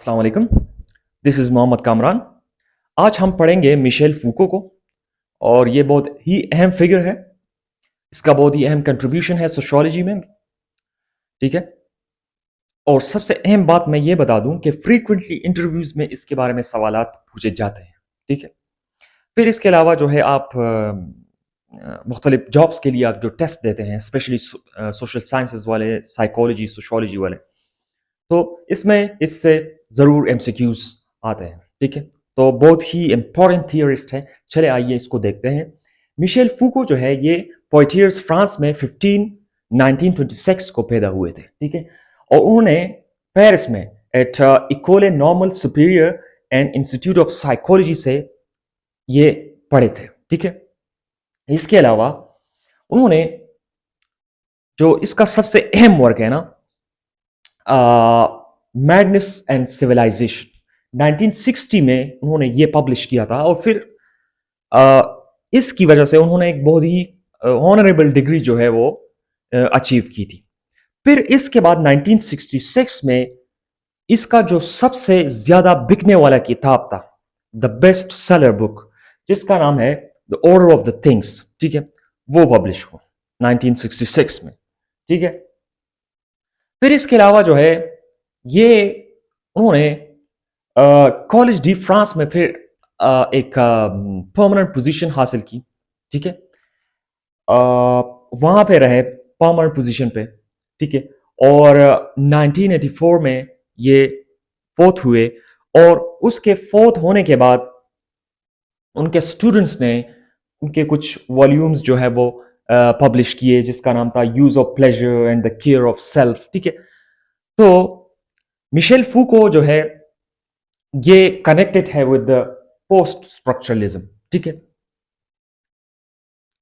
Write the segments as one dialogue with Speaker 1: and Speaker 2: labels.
Speaker 1: अस्सलाम वालेकुम। This is Mohammad Kamran. आज हम पढ़ेंगे मिशेल फूको को और ये बहुत ही अहम फिगर है। इसका बहुत ही अहम कंट्रीब्यूशन है सोशियोलॉजी में। ठीक है। और सबसे अहम बात मैं ये बता दूं कि फ्रीक्वेंटली इंटरव्यूज में इसके बारे में सवालात पूछे जाते हैं। ठीक है। फिर इसके अलावा जो है आप मुख्तलिफ जॉब्स के लिए आप जो टेस्ट देते हैं, स्पेशली सोशल साइंसेज वाले, साइकोलॉजी, सोशियोलॉजी वाले, तो इसमें इससे ज़रूर एमसीक्यूज आते हैं। ठीक है। तो बहुत ही इंपॉर्टेंट थियरिस्ट है। चले आइए इसको देखते हैं। मिशेल फूको जो है ये पोइटियर्स फ्रांस में 1926 को पैदा हुए थे। ठीक है। और उन्होंने पेरिस में at École Normale Supérieure and Institute of Psychology से ये पढ़े थे। ठीक है। इसके अलावा उन्होंने जो इसका सबसे अहम वर्क है ना, मैडनेस एंड सिविलाइजेशन, 1960 में उन्होंने ये पब्लिश किया था। और फिर इसकी वजह से उन्होंने एक बहुत ही ऑनरेबल डिग्री जो है वो अचीव की थी। फिर इसके बाद 1966 में इसका जो सबसे ज्यादा बिकने वाला किताब था, द बेस्ट सेलर बुक, जिसका नाम है the order of the things, ठीक है, वो पब्लिश हुआ 1966 में। ठीक है। फिर इसके अलावा जो है ये उन्होंने कॉलेज डी फ्रांस में फिर एक परमानेंट पोजीशन हासिल की। ठीक है। वहां पे रहे परमानेंट पोजीशन पे। ठीक है। और 1984 में ये फोर्थ हुए। और उसके फोर्थ होने के बाद उनके स्टूडेंट्स ने उनके कुछ वॉल्यूम्स जो है वो पब्लिश किए, जिसका नाम था use of pleasure and the care of self. ठीक है। तो मिशेल फूको जो है ये कनेक्टेड है विद द पोस्ट स्ट्रक्चरलिज्म। ठीक है।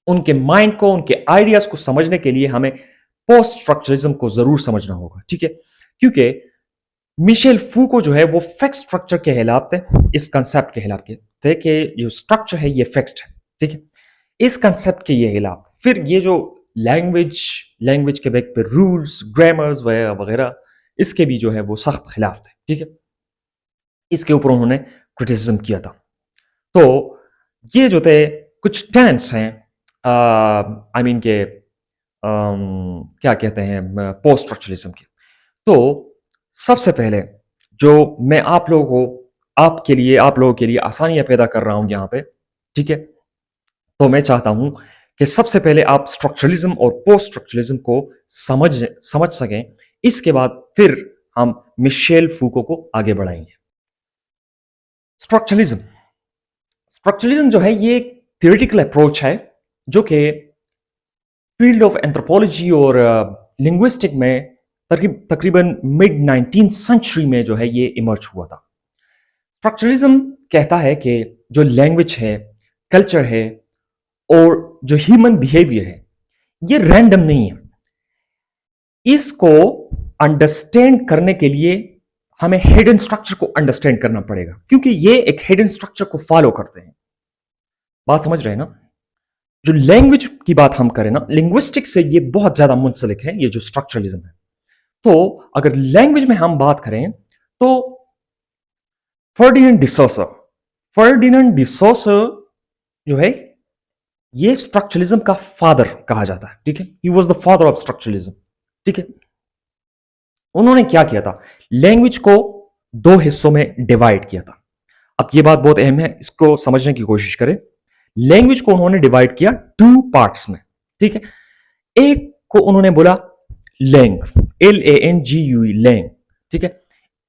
Speaker 1: उनके माइंड को, उनके आइडियाज को समझने के लिए हमें पोस्ट स्ट्रक्चरलिज्म को जरूर समझना होगा। ठीक है। क्योंकि मिशेल फूको जो है वो फिक्स स्ट्रक्चर के खिलाफ थे, इस कंसेप्ट के खिलाफ थे कि जो स्ट्रक्चर है ये फिक्स्ड है। ठीक है। इस कंसेप्ट के ये खिलाफ फिर ये जो लैंग्वेज के बैक पे रूल्स, ग्रामर्स वगैरह वगैरह, इसके भी जो है वो सख्त खिलाफ थे। ठीक है। इसके ऊपर उन्होंने क्रिटिसिज्म किया था। तो ये जो थे कुछ टेंस हैं, आई मीन के क्या कहते हैं, पोस्ट स्ट्रक्चरलिज्म के। तो सबसे पहले जो मैं आप लोगों को, आप लोगों के लिए आसानियां पैदा कर रहा हूं यहां पे। ठीक है। तो मैं चाहता हूं कि सबसे पहले आप स्ट्रक्चरलिज्म और पोस्ट स्ट्रक्चरलिज्म को समझ सकें। इसके बाद फिर हम मिशेल फूको को आगे बढ़ाएंगे। स्ट्रक्चरलिज्म स्ट्रक्चरलिज्म जो है ये एक थियोरेटिकल अप्रोच है जो कि फील्ड ऑफ एंथ्रोपोलॉजी और लिंग्विस्टिक में तकरीबन मिड 19th सेंचुरी में जो है ये इमर्ज हुआ था। स्ट्रक्चरलिज्म कहता है कि जो लैंग्वेज है, कल्चर है और जो ह्यूमन बिहेवियर है ये रैंडम नहीं है। इसको अंडरस्टैंड करने के लिए हमें हिडन स्ट्रक्चर को अंडरस्टैंड करना पड़ेगा, क्योंकि ये एक हिडन स्ट्रक्चर को फॉलो करते हैं। बात समझ रहे हैं ना? जो लैंग्वेज की बात हम करें ना, लिंग्विस्टिक से ये बहुत ज्यादा मुंसलिक है, ये जो स्ट्रक्चरलिज्म है। तो अगर लैंग्वेज में हम बात करें तो फर्डिनेंड डिसोसा जो है ये स्ट्रक्चरलिज्म का फादर कहा जाता है। ठीक है। He was the father of structuralism. ठीक है। उन्होंने क्या किया था, लैंग्वेज को दो हिस्सों में डिवाइड किया था। अब ये बात बहुत अहम है, इसको समझने की कोशिश करें। लैंग्वेज को उन्होंने डिवाइड किया टू पार्ट्स में। ठीक है। एक को उन्होंने बोला लैंग, LANGUE, लैंग। ठीक है।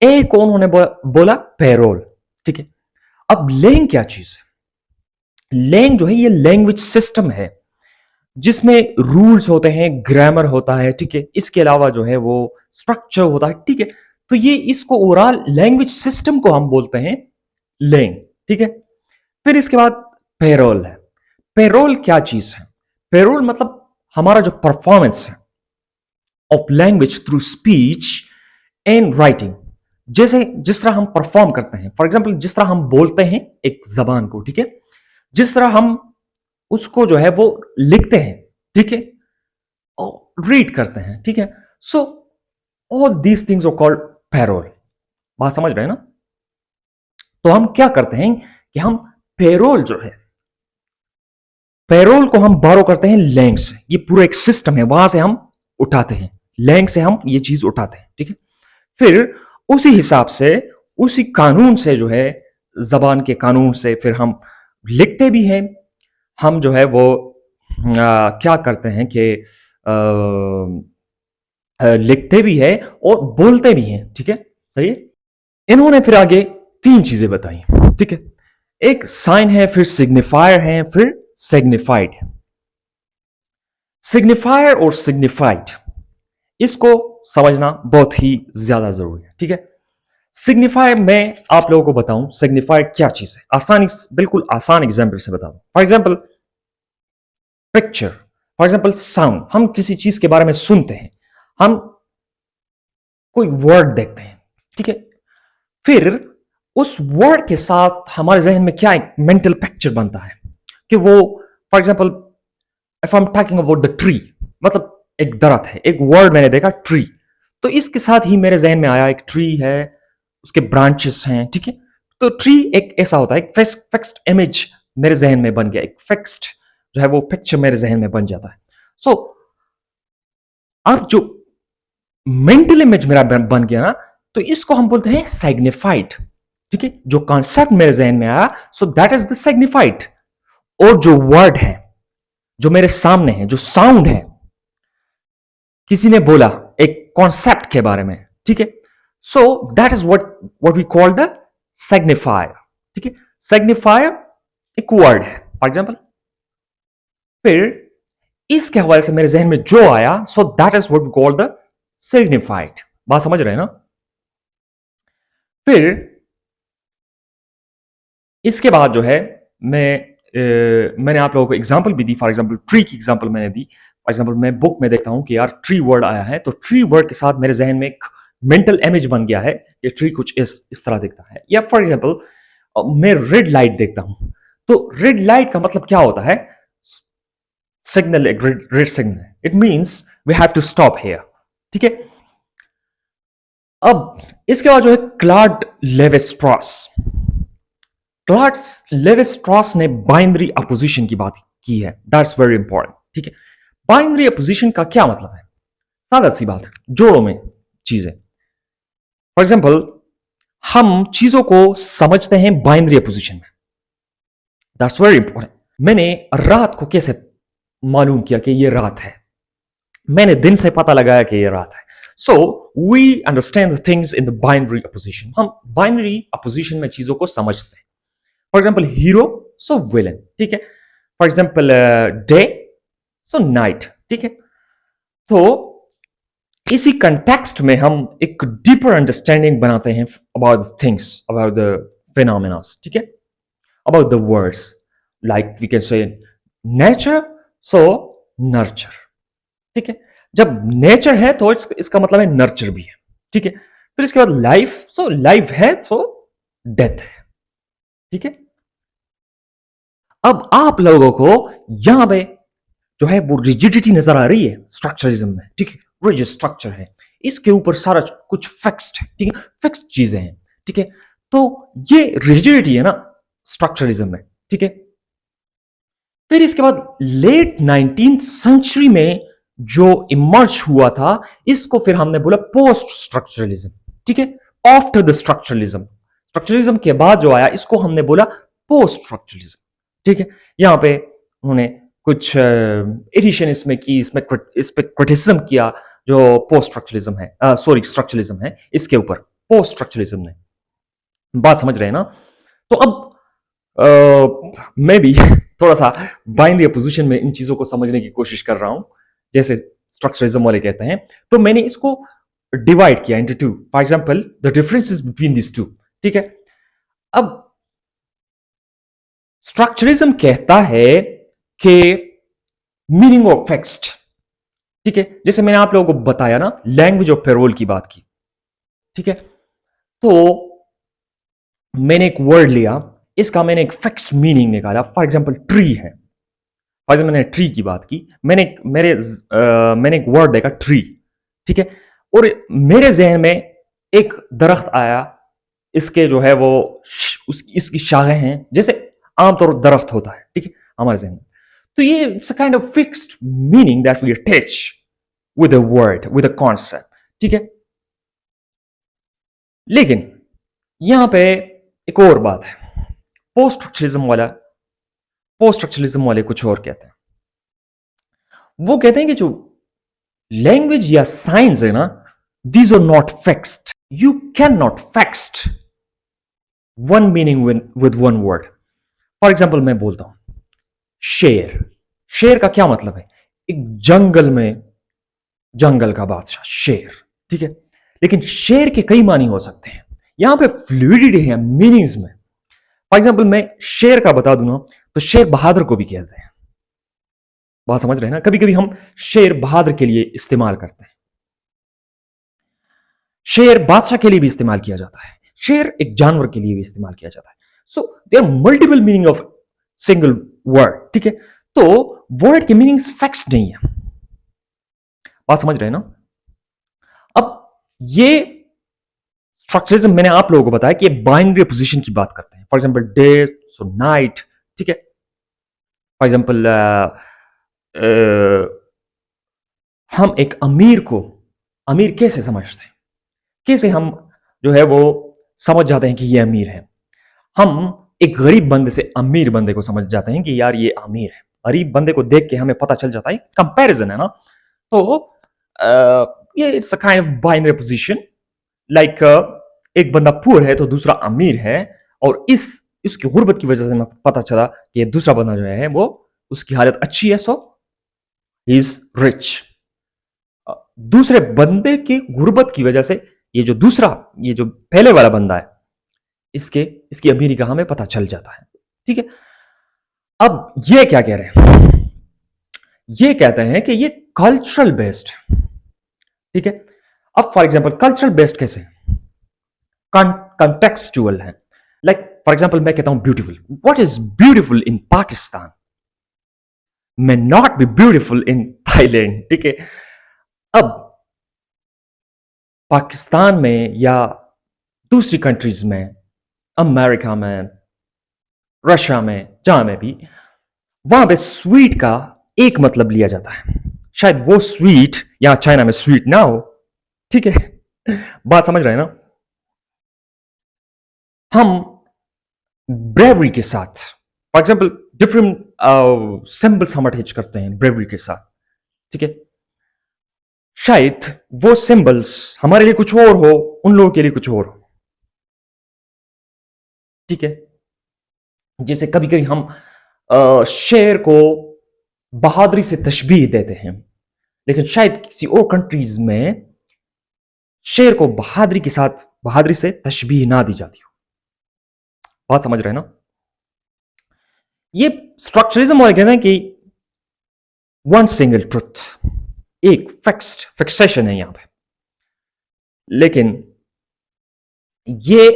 Speaker 1: एक को उन्होंने बोला पैरोल। ठीक है। अब लैंग क्या चीज है? लैंग जो है ये लैंग्वेज सिस्टम है जिसमें रूल्स होते हैं, ग्रामर होता है। ठीक है। इसके अलावा जो है वो स्ट्रक्चर होता है। ठीक है। तो ये इसको ओवरऑल लैंग्वेज सिस्टम को हम बोलते हैं लैंग। ठीक है। फिर इसके बाद पेरोल है। पेरोल क्या चीज है? पेरोल मतलब हमारा जो परफॉर्मेंस है of language through speech and writing. जैसे जिस तरह हम परफॉर्म करते हैं, फॉर एग्जाम्पल जिस तरह हम बोलते हैं एक जबान को, ठीक है, जिस तरह हम उसको जो है वो लिखते हैं, ठीक है, और रीड करते हैं। ठीक है। So all these things are called parole. बात समझ रहे हैं ना? तो हम क्या करते हैं कि हम पेरोल जो है, पेरोल को हम बारो करते हैं लैंग से। ये पूरा एक सिस्टम है, वहां से हम उठाते हैं, लैंग से हम ये चीज उठाते हैं, ठीक है। फिर उसी हिसाब से, उसी कानून से जो है, जबान के कानून से फिर हम लिखते भी हैं। हम जो है वो क्या करते हैं कि लिखते भी है और बोलते भी हैं, ठीक है, सही है। इन्होंने फिर आगे तीन चीजें बताई, ठीक है। एक साइन है, फिर सिग्निफायर है, फिर सिग्निफाइड। सिग्निफायर और सिग्निफाइड, इसको समझना बहुत ही ज्यादा जरूरी है, ठीक है। सिग्निफायर मैं आप लोगों को बताऊं, सिग्निफायर क्या चीज है, आसानी, बिल्कुल आसान एग्जाम्पल से बताऊं। For example picture, for example sound. हम किसी चीज के बारे में सुनते हैं, हम कोई वर्ड देखते हैं, ठीक है। फिर उस वर्ड के साथ हमारे जहन में क्या एक मेंटल पिक्चर बनता है कि वो, for example if I am talking about the tree, मतलब एक दरख्त है, एक वर्ड मैंने देखा ट्री, तो इसके साथ ही मेरे जहन में आया एक ट्री है, उसके ब्रांचेस हैं, ठीक है। तो ट्री एक ऐसा होता है, एक फिक्स्ड इमेज मेरे जहन में बन गया, एक फिक्स्ड जो है वो पिक्चर मेरे जहन में बन जाता है। सो अब जो मेंटल इमेज मेरा बन गया ना, तो इसको हम बोलते हैं सिग्निफाइड, ठीक है। जो कॉन्सेप्ट मेरे जहन में आया, so that is the signified. और जो वर्ड है, जो मेरे सामने है, जो साउंड है, किसी ने बोला एक कॉन्सेप्ट के बारे में, ठीक है, so that is what we call the signifier, ठीक है। सिग्निफायर एक वर्ड है, फॉर एग्जाम्पल। फिर इसके हवाले से मेरे जहन में जो आया, so that is what we call the signified. बात समझ रहे हैं ना? फिर इसके बाद जो है, मैंने आप लोगों को एग्जांपल भी दी, फॉर एग्जांपल ट्री की एग्जांपल मैंने दी। फॉर एग्जांपल मैं बुक में देखता हूं कि यार ट्री वर्ड आया है, तो ट्री वर्ड के साथ मेरे जहन में एक मेंटल इमेज बन गया है कि ट्री कुछ इस तरह दिखता है। या फॉर एग्जांपल मैं रेड लाइट देखता हूं, तो रेड लाइट का मतलब क्या होता है? सिग्नल, एक red signal, it means we have to stop here, ठीक है। अब इसके बाद जो है क्लॉड लेवी-स्ट्रॉस। क्लॉड लेवी-स्ट्रॉस ने बाइनरी अपोजिशन की बात की है, दैट्स वेरी इंपॉर्टेंट, ठीक है। बाइनरी अपोजिशन का क्या मतलब है? सादा सी बात है, जोड़ों में चीजें। फॉर एग्जाम्पल हम चीजों को समझते हैं बाइनरी अपोजिशन में, दैट्स वेरी इंपॉर्टेंट। मैंने रात को कैसे मालूम किया कि ये रात है? मैंने दिन से पता लगाया कि ये रात है। So we understand the things in the binary opposition. हम बाइनरी अपोजिशन में चीजों को समझते हैं। For example hero, so villain, ठीक है। For example day, so night, ठीक है। तो इसी कंटेक्स्ट में हम एक डीपर अंडरस्टैंडिंग बनाते हैं about things, about the phenomenas, ठीक है, about the words, like we can say nature, so nurture, ठीक है। जब नेचर है तो इसका मतलब है नर्चर भी है, ठीक है। फिर इसके बाद लाइफ, सो लाइफ है, सो डेथ है, ठीक है। अब आप लोगों को यहां पे जो है वो रिजिडिटी नजर आ रही है स्ट्रक्चरलिज्म में, ठीक है। रिजिड स्ट्रक्चर है, इसके ऊपर सारा कुछ फिक्स्ड है, ठीक है, फिक्स्ड चीजें हैं, ठीक है। तो ये रिजिडिटी है ना स्ट्रक्चरलिज्म में, ठीक है। फिर इसके बाद लेट 19th सेंचुरी में जो इमर्ज हुआ था, इसको फिर हमने बोला पोस्ट स्ट्रक्चरलिज्म, ठीक है। आफ्टर द स्ट्रक्चरलिज्म, स्ट्रक्चरलिज्म के बाद जो आया, इसको हमने बोला पोस्ट स्ट्रक्चरलिज्म, ठीक है। यहां पे उन्होंने कुछ एडिशन इसमें की, इस पे क्रिटिसिज्म किया जो पोस्ट स्ट्रक्चरलिज्म है, सॉरी स्ट्रक्चरलिज्म है, इसके ऊपर पोस्ट स्ट्रक्चरलिज्म ने। बात समझ रहे हैं ना? तो अब मैं भी थोड़ा सा बाइनरी अपोजिशन में इन चीजों को समझने की कोशिश कर रहा हूं, जैसे स्ट्रक्चरलिज्म वाले कहते हैं। तो मैंने इसको डिवाइड किया into two. For example the differences between this two, ठीक है। अब स्ट्रक्चरलिज्म कहता है कि मीनिंग ऑफ फिक्स्ड, ठीक है। जैसे मैंने आप लोगों को बताया ना, लैंग्वेज ऑफ पेरोल की बात की, ठीक है। तो मैंने एक वर्ड लिया, इसका मैंने एक फिक्स्ड मीनिंग निकाला। फॉर एग्जांपल ट्री है, फॉर एग्जांपल मैंने ट्री की बात की, मैंने एक वर्ड देखा ट्री, ठीक है। और मेरे जहन में एक दरख्त आया, इसके जो है वो इसकी शाखें हैं, जैसे आमतौर पर दरख्त होता है, ठीक है, हमारे जहन में। तो ये it's a kind of fixed meaning that we attach with a word, with a concept, ठीक है। लेकिन यहां पे एक और बात है, पोस्ट स्ट्रक्चरलिज्म वाले कुछ और कहते हैं। वो कहते हैं कि जो लैंग्वेज या साइंस है ना, these are not fixed, you can not fixed one meaning with one word. For example मैं बोलता हूं शेर, शेर का क्या मतलब है? एक जंगल में, जंगल का बादशाह शेर, ठीक है। लेकिन शेर के कई मानी हो सकते हैं, यहां पे फ्लूइडिटी है मीनिंग्स में। फॉर एग्जाम्पल मैं शेर का बता दूं ना, तो शेर बहादुर को भी कहते हैं। बात समझ रहे हैं ना? कभी कभी हम शेर बहादुर के लिए इस्तेमाल करते हैं, शेर बादशाह के लिए भी इस्तेमाल किया जाता है, शेर एक जानवर के लिए भी इस्तेमाल किया जाता है। So there multiple meaning of single word, ठीक है। तो वर्ड के मीनिंग्स फिक्स्ड नहीं है। बात समझ रहे हैं ना? अब ये स्ट्रक्चरिज्म मैंने आप लोगों को बताया कि ये बाइनरी पोजीशन की बात करते हैं। For example day, so night, ठीक है। फॉर एग्जांपल हम एक अमीर को अमीर कैसे समझते हैं, कैसे हम जो है वो समझ जाते हैं कि ये अमीर है? हम एक गरीब बंदे से अमीर बंदे को समझ जाते हैं कि यार ये अमीर है। गरीब बंदे को देख के हमें पता चल जाता है, कंपैरिजन है ना। तो ये it's a kind of binary position, like एक बंदा पुअर है तो दूसरा अमीर है, और इसकी गुर्बत की वजह से हमें पता चला कि ये दूसरा बंदा जो है वो उसकी हालत अच्छी है, सो ही इज रिच। दूसरे बंदे की गुर्बत की वजह से ये जो पहले वाला बंदा है, इसके इसकी अमीरी का हमें पता चल जाता है, ठीक है। अब ये क्या कह रहे हैं? ये कहते हैं कि ये कल्चरल बेस्ड, ठीक है। अब फॉर एग्जांपल कल्चरल बेस्ड कैसे? कॉन्टेक्सचुअल है। लाइक फॉर एग्जांपल मैं कहता हूं beautiful, what is beautiful in Pakistan may not be beautiful in Thailand, ठीक है। अब पाकिस्तान में या दूसरी कंट्रीज में, अमेरिका में, रशिया में, जहां में भी, वहां पे स्वीट का एक मतलब लिया जाता है। शायद वो स्वीट या चाइना में स्वीट ना हो, ठीक है। बात समझ रहे हैं ना? हम ब्रेवरी के साथ, फॉर एग्जाम्पल डिफरेंट सिंबल्स हम अटैच करते हैं ब्रेवरी के साथ, ठीक है। शायद वो सिंबल्स हमारे लिए कुछ और हो, उन लोगों के लिए कुछ और हो, ठीक है। जैसे कभी कभी हम शेर को बहादुरी से तशबीह देते हैं, लेकिन शायद किसी और कंट्रीज में शेर को बहादुरी से तशबीह ना दी जाती हो। बात समझ रहे हैं ना? ये स्ट्रक्चरिज्म वाले कहते हैं कि वन सिंगल ट्रुथ, एक फिक्सेशन है यहां पे। लेकिन ये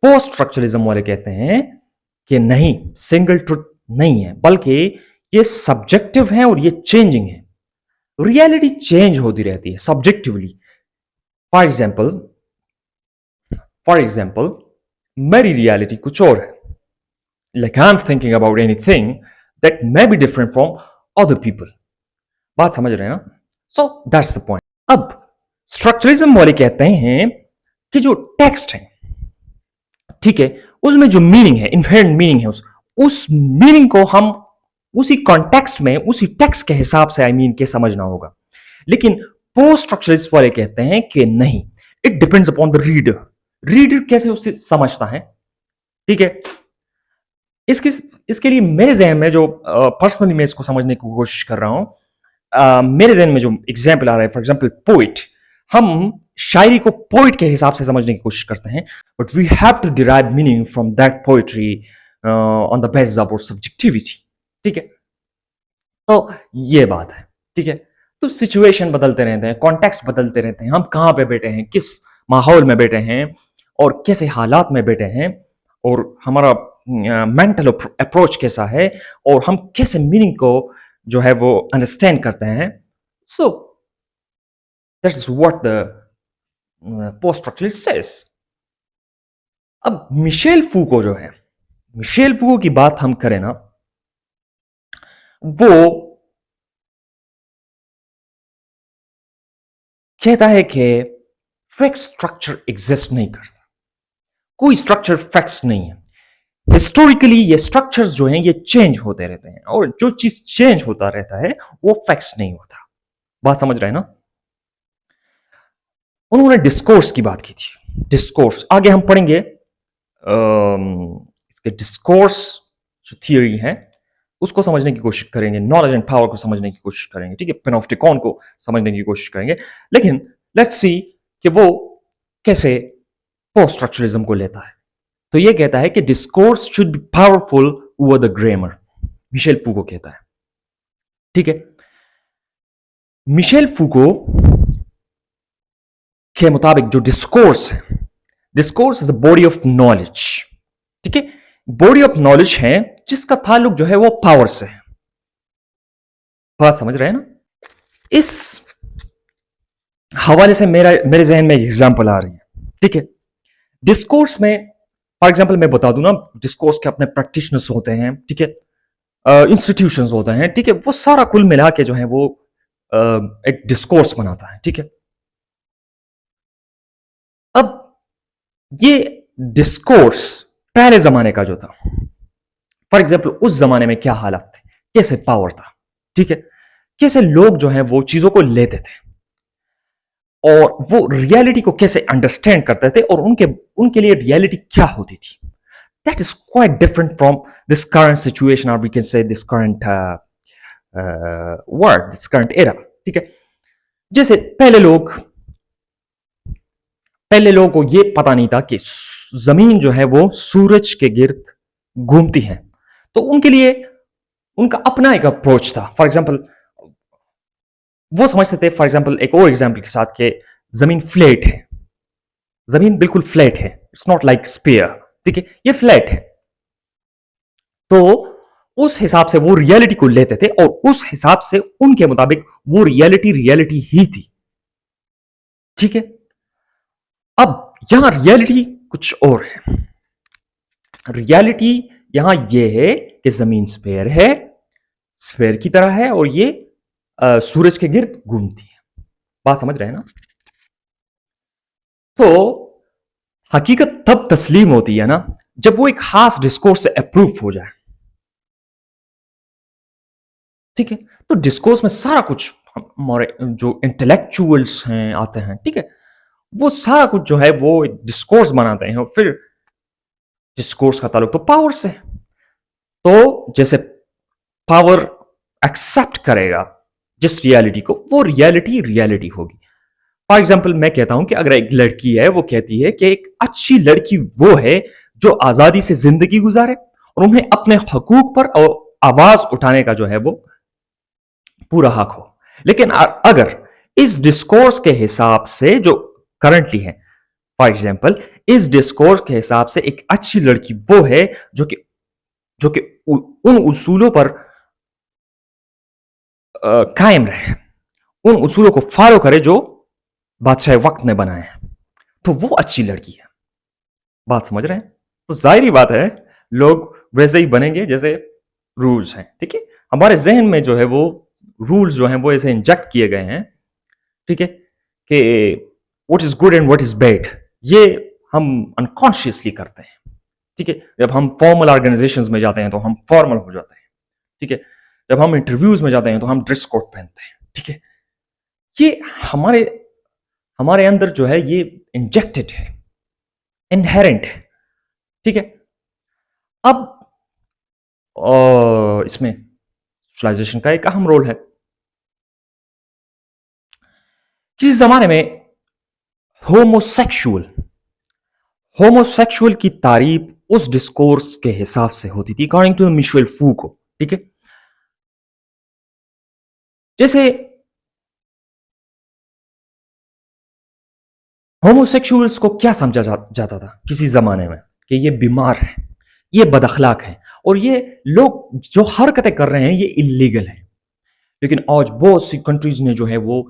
Speaker 1: पोस्ट स्ट्रक्चरलिज्म वाले कहते हैं कि नहीं, सिंगल ट्रुथ नहीं है, बल्कि ये सब्जेक्टिव है और ये चेंजिंग है। रियलिटी चेंज होती रहती है सब्जेक्टिवली। फॉर एग्जाम्पल मेरी रियलिटी कुछ और है, like I am thinking about anything that may be different from other people. बात समझ रहे हैं ना? So that's the point. अब स्ट्रक्चरलिज्म वाले कहते हैं कि जो टेक्स्ट है, ठीक है, उसमें जो मीनिंग है, इनहेरेंट मीनिंग है, उस मीनिंग को हम उसी कॉन्टेक्स्ट में, उसी टेक्स्ट के हिसाब से के समझना होगा। लेकिन पोस्ट स्ट्रक्चरिस्ट वाले कहते हैं कि नहीं, it depends upon the reader. Reader कैसे उसे समझता है, ठीक है। इसके इसके लिए मेरे जहन में जो पर्सनली मैं इसको समझने की कोशिश कर रहा हूं, मेरे जहन में जो एग्जाम्पल आ रहा है, फॉर एग्जाम्पल पोइट, हम शायरी को पोइट के हिसाब से समझने की कोशिश करते हैं, but we have to derive meaning from that poetry on the basis of subjectivity, ठीक है। तो ये बात है, ठीक है। तो सिचुएशन बदलते रहते हैं, कॉन्टेक्स्ट बदलते रहते हैं, हम कहां पे बैठे हैं, किस माहौल में बैठे हैं, और कैसे हालात में बैठे हैं, और हमारा मेंटल अप्रोच कैसा है, और हम कैसे मीनिंग को जो है वो अंडरस्टैंड करते हैं। सो that is what the post structuralist says. अब मिशेल फूको जो है, मिशेल फूको की बात हम करें ना, वो कहता है कि फिक्स स्ट्रक्चर एग्जिस्ट नहीं करता, कोई स्ट्रक्चर फिक्स नहीं है। हिस्टोरिकली ये स्ट्रक्चर्स जो हैं ये चेंज होते रहते हैं, और जो चीज चेंज होता रहता है वो फिक्स नहीं होता। बात समझ रहे हैं ना? उन्होंने डिस्कोर्स की बात की थी। डिस्कोर्स आगे हम पढ़ेंगे, इसके डिस्कोर्स जो थियरी है उसको समझने की कोशिश करेंगे, नॉलेज एंड पावर को समझने की कोशिश करेंगे, ठीक है, पेनोप्टिकॉन को समझने की कोशिश करेंगे। लेकिन लेट्स सी कि वो कैसे पोस्ट स्ट्रक्चरलिज्म को लेता है। तो ये कहता है कि discourse should be powerful over the grammar, Michel Foucault कहता है, ठीक है। मिशेल फूको के मुताबिक जो डिस्कोर्स है, discourse is a body of knowledge, ठीक है, बॉडी ऑफ नॉलेज है जिसका ताल्लुक जो है वो पावर से है। बात समझ रहे हैं ना? इस हवाले से मेरे जहन में एक एग्जांपल आ रही है, ठीक है। डिस्कोर्स में फॉर एग्जांपल मैं बता दूं ना, डिस्कोर्स के अपने प्रैक्टिशनर्स होते हैं, ठीक है, इंस्टीट्यूशंस होते हैं, ठीक है, वो सारा कुल मिला के जो है वो एक डिस्कोर्स बनाता है, ठीक है। अब ये डिस्कोर्स पहले जमाने का जो था, फॉर एग्जाम्पल उस जमाने में क्या हालात थे, कैसे पावर था, ठीक है, कैसे लोग जो है वो चीजों को लेते थे और वो रियलिटी को कैसे अंडरस्टैंड करते थे और उनके उनके लिए रियलिटी क्या होती थी, that is quite different from this current situation, और we can say this current world, this current era, ठीक है। जैसे पहले लोगों को यह पता नहीं था कि जमीन जो है वो सूरज के गिर्द घूमती है, तो उनके लिए उनका अपना एक अप्रोच था। फॉर एग्जाम्पल वो समझते थे, फॉर एग्जाम्पल एक और एग्जाम्पल के साथ, कि जमीन फ्लैट है, जमीन बिल्कुल फ्लैट है, इट्स नॉट लाइक स्पेयर, ठीक है, ये फ्लैट है। तो उस हिसाब से वो रियलिटी को लेते थे और उस हिसाब से उनके मुताबिक वो रियलिटी ही थी, ठीक है। अब यहां रियलिटी कुछ और है। रियलिटी यहां यह है कि जमीन स्फेयर है, स्फेयर की तरह है, और ये सूरज के गिर्द घूमती है। बात समझ रहे हैं ना? तो हकीकत तब तस्लीम होती है ना जब वो एक खास डिस्कोर्स से अप्रूव हो जाए, ठीक है। तो डिस्कोर्स में सारा कुछ हमारे जो इंटेलेक्चुअल्स हैं आते हैं, ठीक है, वो सारा कुछ जो है वो एक डिस्कोर्स बनाते हैं, और फिर डिस्कोर्स का ताल्लुक तो पावर से। तो जैसे पावर एक्सेप्ट करेगा जिस रियलिटी को, वो रियलिटी होगी। फॉर एग्जाम्पल मैं कहता हूं कि अगर एक लड़की है, वो कहती है कि एक अच्छी लड़की वो है जो आजादी से जिंदगी गुजारे और उन्हें अपने हकूक पर आवाज उठाने का जो है वो पूरा हक हो। लेकिन अगर इस डिस्कोर्स के हिसाब से जो करंटली है, फॉर एग्जाम्पल इस डिस्कोर्स के हिसाब से एक अच्छी लड़की वो है जो कि उन उसूलों पर कायम रहे, उन उसूलों को फॉलो करे जो बादशाह वक्त ने बनाए हैं, तो वो अच्छी लड़की है। बात समझ रहे हैं? तो जाहिर ही बात है लोग वैसे ही बनेंगे जैसे रूल्स हैं, ठीक है। हमारे जहन में जो है वो रूल्स जो हैं वो ऐसे इंजेक्ट किए गए हैं, ठीक है, कि what is good and what is bad, ये हम अनकॉन्शियसली करते हैं, ठीक है। जब हम फॉर्मल ऑर्गेनाइजेशंस में जाते हैं तो हम फॉर्मल हो जाते हैं, ठीक है। जब हम इंटरव्यूज में जाते हैं तो हम ड्रेस कोड पहनते हैं, ठीक है। ये हमारे हमारे अंदर जो है ये इंजेक्टेड है, इनहेरेंट है, ठीक है। अब इसमें सोशलाइजेशन का एक अहम रोल है। किसी जमाने में होमोसेक्सुअल होमोसेक्सुअल की तारीफ उस डिस्कोर्स के हिसाब से होती थी, अकॉर्डिंग टू मिशेल फूको, ठीक है। जैसे होमोसेक्सुअल्स को क्या समझा जाता था किसी जमाने में, कि ये बीमार है, ये बदअखलाक है, और ये लोग जो हरकतें कर रहे हैं ये इलीगल है। लेकिन आज बहुत सी कंट्रीज ने जो है वो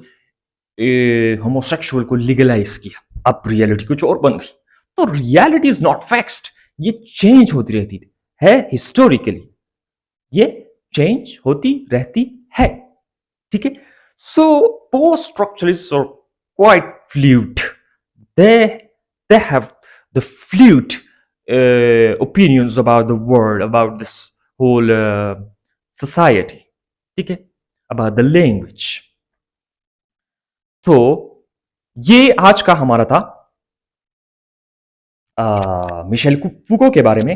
Speaker 1: होमोसेक्सुअल को लीगलाइज किया, अब रियलिटी कुछ और बन गई। तो रियलिटी इज नॉट फिक्स्ड, ये चेंज होती रहती है हिस्टोरिकली, ये चेंज होती रहती है, ठीक है। So post structuralist are quite fluid, they they have the fluid opinions about the world, about this whole society, ठीक है, about the language। तो ये आज का हमारा था मिशेल फूको के बारे में।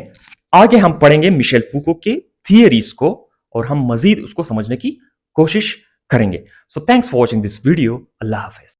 Speaker 1: आगे हम पढ़ेंगे मिशेल फूको के थियरीज को और हम मजीद उसको समझने की कोशिश करेंगे। So thanks for watching this video. Allah Hafiz.